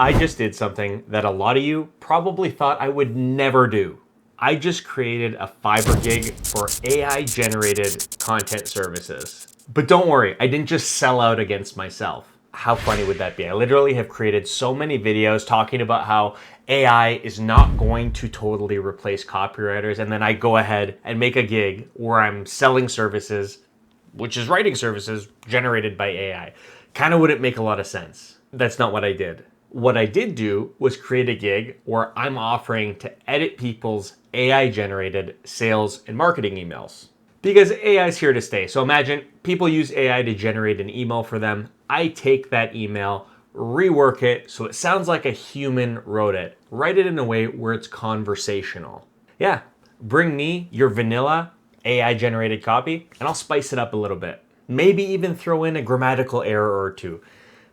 I just did something that a lot of you probably thought I would never do. I just created a Fiverr gig for AI generated content services. But don't worry, I didn't just sell out against myself. How funny would that be? I literally have created so many videos talking about how AI is not going to totally replace copywriters, and then I go ahead and make a gig where I'm selling services, which is writing services generated by AI. Kind of wouldn't make a lot of sense. That's not what I did. What I did do was create a gig where I'm offering to edit people's AI generated sales and marketing emails. Because AI is here to stay. So imagine people use AI to generate an email for them. I take that email, rework it so it sounds like a human wrote it. Write it in a way where it's conversational. Yeah, bring me your vanilla AI generated copy and I'll spice it up a little bit. Maybe even throw in a grammatical error or two.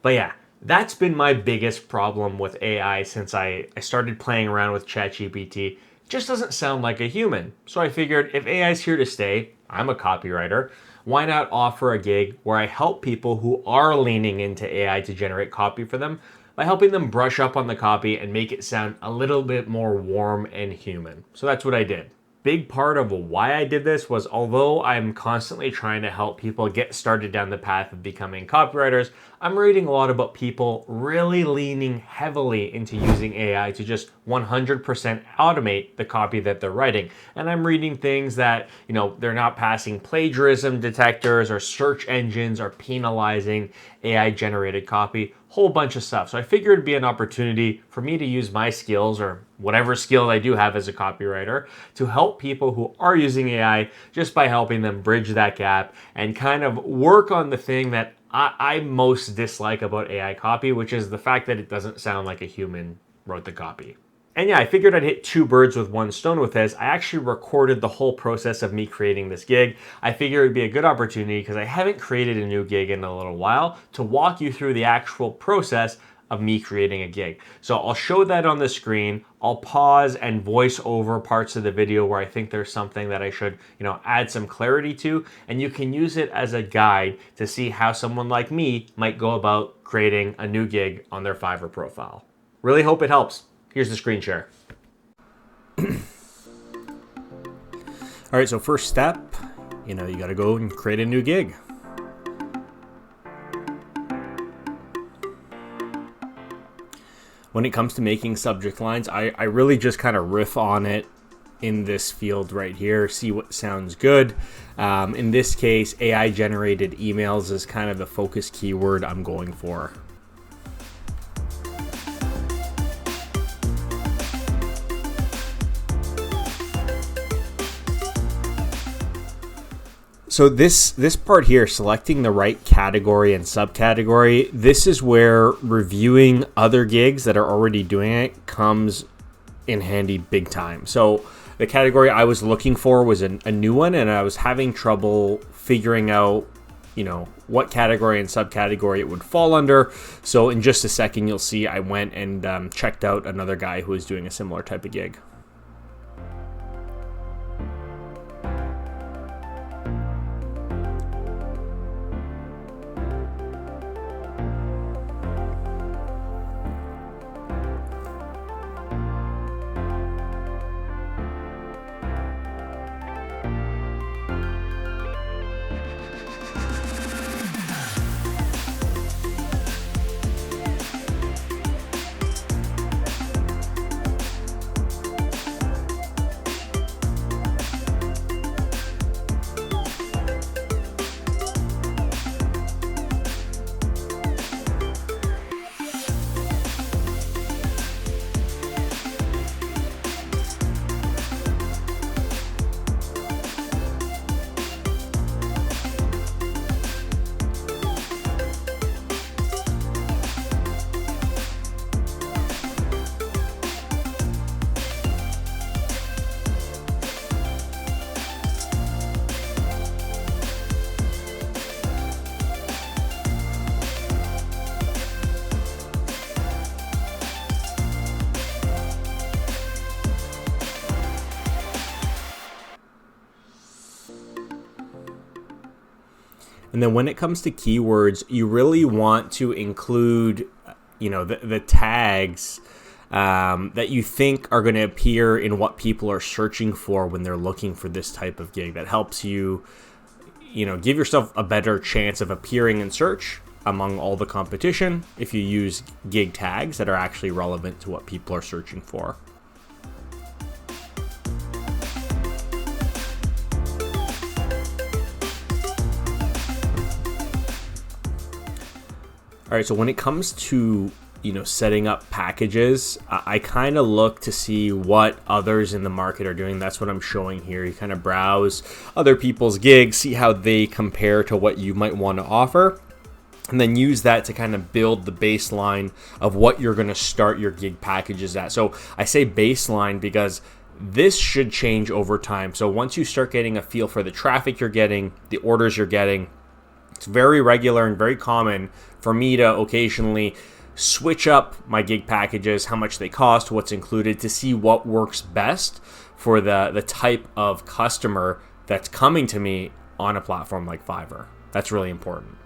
But yeah, that's been my biggest problem with AI since I started playing around with ChatGPT. It just doesn't sound like a human. So I figured if AI is here to stay, I'm a copywriter, why not offer a gig where I help people who are leaning into AI to generate copy for them by helping them brush up on the copy and make it sound a little bit more warm and human. So that's what I did. Big part of why I did this was, although I'm constantly trying to help people get started down the path of becoming copywriters, I'm reading a lot about people really leaning heavily into using AI to just 100% automate the copy that they're writing. And I'm reading things that, they're not passing plagiarism detectors or search engines are penalizing AI generated copy, whole bunch of stuff. So I figured it'd be an opportunity for me to use my skills or whatever skill I do have as a copywriter to help people who are using AI just by helping them bridge that gap and kind of work on the thing that I most dislike about AI copy, which is the fact that it doesn't sound like a human wrote the copy. And yeah, I figured I'd hit two birds with one stone with this. I actually recorded the whole process of me creating this gig. I figured it'd be a good opportunity because I haven't created a new gig in a little while to walk you through the actual process of me creating a gig. So I'll show that on the screen. I'll pause and voice over parts of the video where I think there's something that I should, add some clarity to, and you can use it as a guide to see how someone like me might go about creating a new gig on their Fiverr profile. Really hope it helps. Here's the screen share. All right, so first step, you got to go and create a new gig. When it comes to making subject lines, I really just kind of riff on it in this field right here, see what sounds good. In this case, AI generated emails is kind of the focus keyword I'm going for. So this part here, selecting the right category and subcategory, this is where reviewing other gigs that are already doing it comes in handy big time. So the category I was looking for was a new one, and I was having trouble figuring out, what category and subcategory it would fall under. So in just a second, you'll see I went and checked out another guy who was doing a similar type of gig. And then when it comes to keywords, you really want to include the tags that you think are going to appear in what people are searching for when they're looking for this type of gig. That helps you, give yourself a better chance of appearing in search among all the competition if you use gig tags that are actually relevant to what people are searching for. All right, so when it comes to setting up packages, I kind of look to see what others in the market are doing. That's what I'm showing here. You kind of browse other people's gigs, see how they compare to what you might want to offer, and then use that to kind of build the baseline of what you're going to start your gig packages at. So I say baseline because this should change over time. So once you start getting a feel for the traffic you're getting, the orders you're getting, it's very regular and very common for me to occasionally switch up my gig packages, how much they cost, what's included, to see what works best for the type of customer that's coming to me on a platform like Fiverr. That's really important.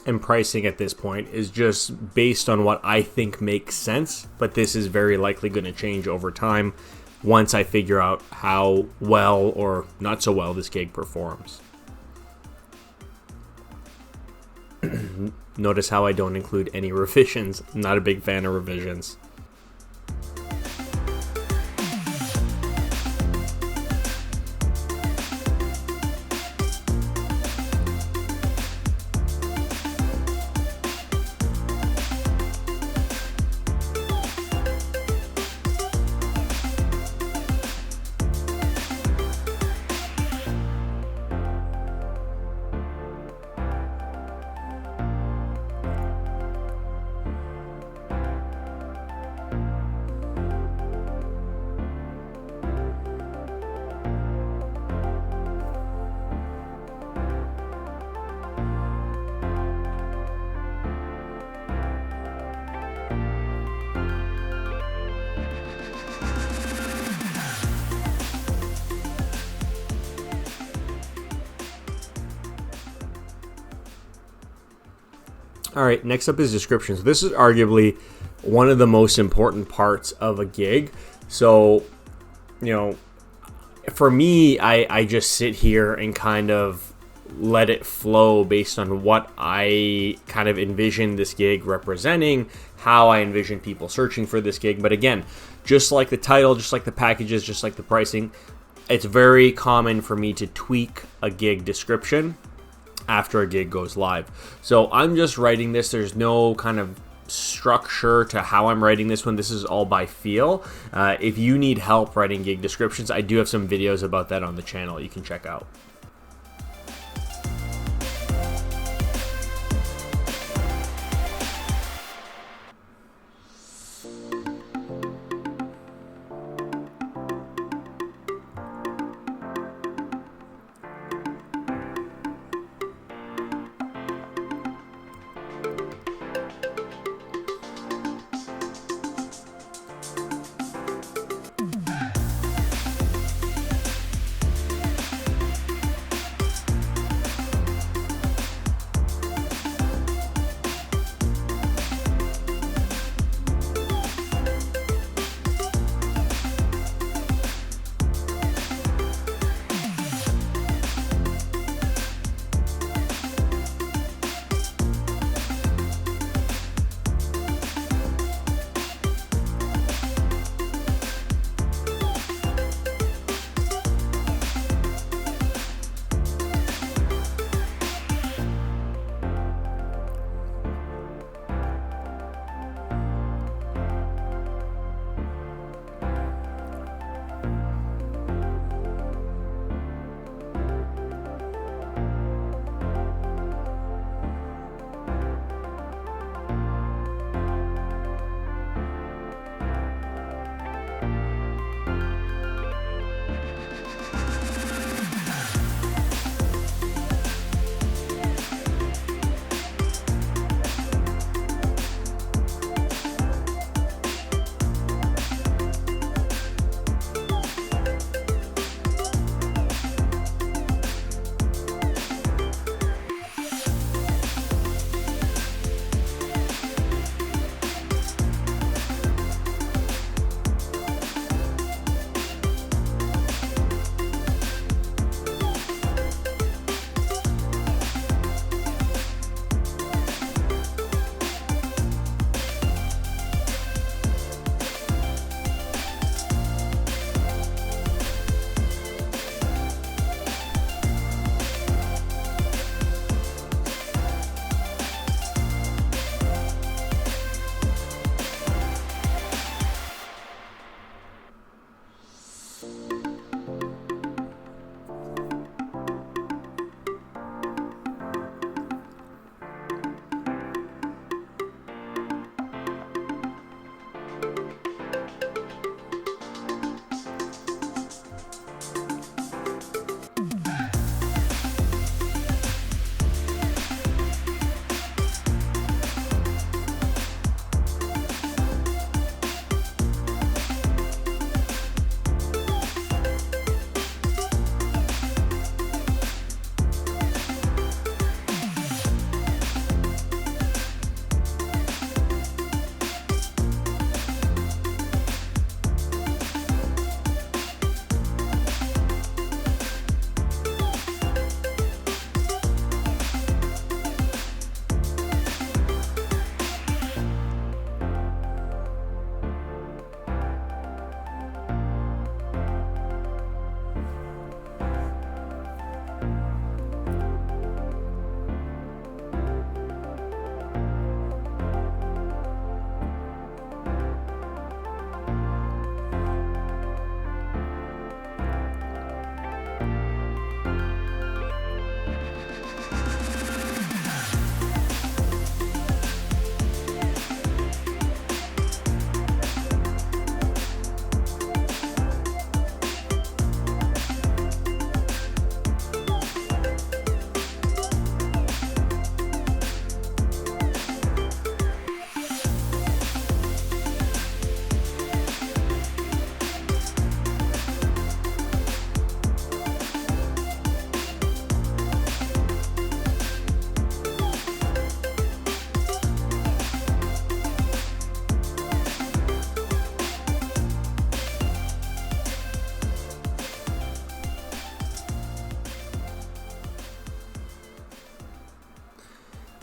and pricing at this point is just based on what I think makes sense, but this is very likely going to change over time once I figure out how well or not so well this gig performs. Notice how I don't include any revisions. I'm not a big fan of revisions. All right, next up is descriptions. This is arguably one of the most important parts of a gig. So, for me, I just sit here and kind of let it flow based on what I kind of envision this gig representing, how I envision people searching for this gig. But again, just like the title, just like the packages, just like the pricing, it's very common for me to tweak a gig description after a gig goes live. So I'm just writing this. There's no kind of structure to how I'm writing this one. This is all by feel. If you need help writing gig descriptions, I do have some videos about that on the channel you can check out.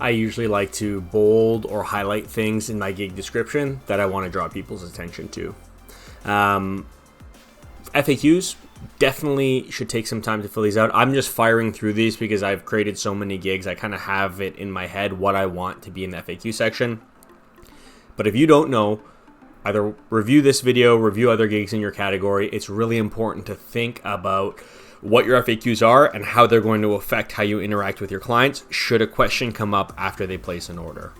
I usually like to bold or highlight things in my gig description that I want to draw people's attention to. FAQs, definitely should take some time to fill these out. I'm just firing through these because I've created so many gigs. I kind of have it in my head what I want to be in the FAQ section. But if you don't know, either review this video, review other gigs in your category. It's really important to think about what your FAQs are and how they're going to affect how you interact with your clients should a question come up after they place an order.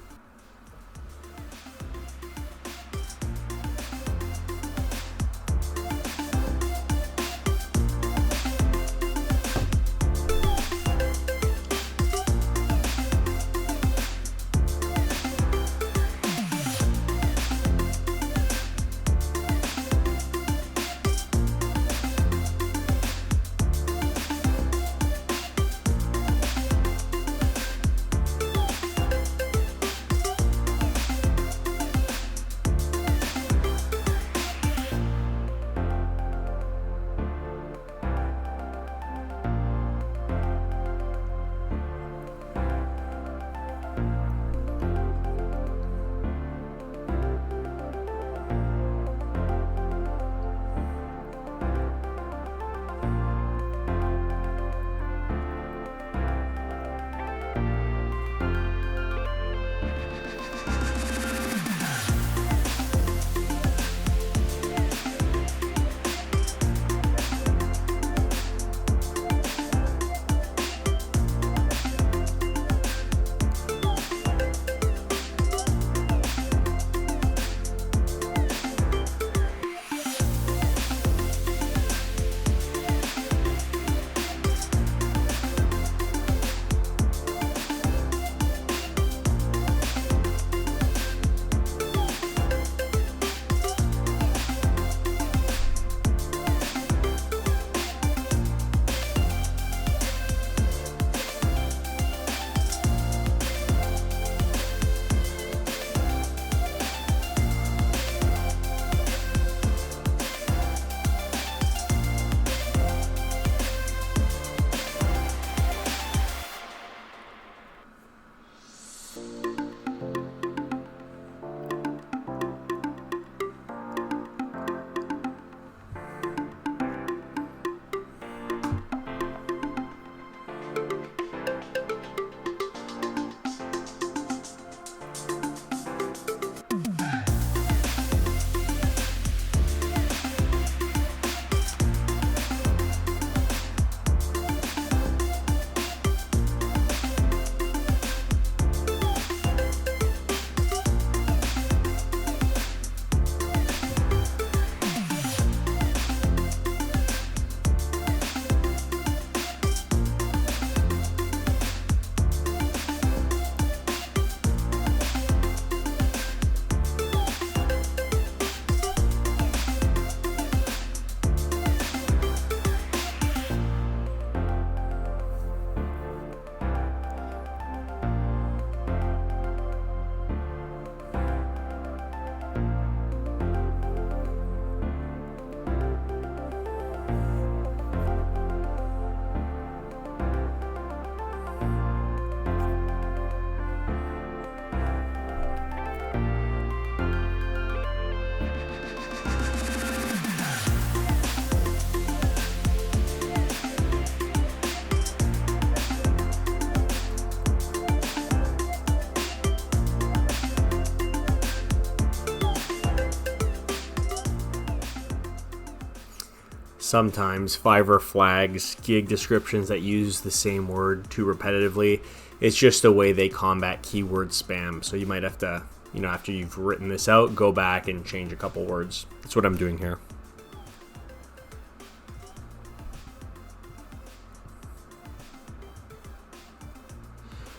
Sometimes Fiverr flags gig descriptions that use the same word too repetitively. It's just a way they combat keyword spam. So you might have to, after you've written this out, go back and change a couple words. That's what I'm doing here.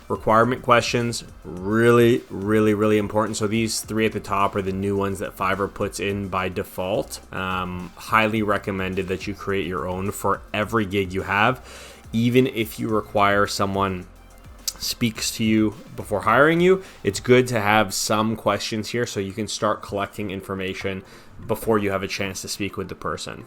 Requirement questions, really important. So these three at the top are the new ones that Fiverr puts in by default. Highly recommended that you create your own for every gig you have, even if you require someone speaks to you before hiring you. It's good to have some questions here so you can start collecting information before you have a chance to speak with the person.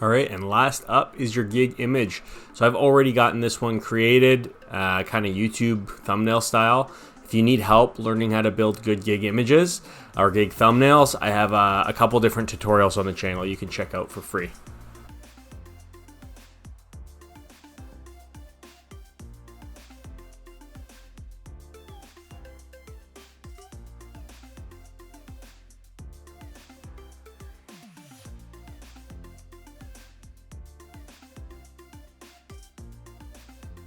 All right, and last up is your gig image. So I've already gotten this one created, kind of YouTube thumbnail style. If you need help learning how to build good gig images or gig thumbnails, I have a couple different tutorials on the channel you can check out for free.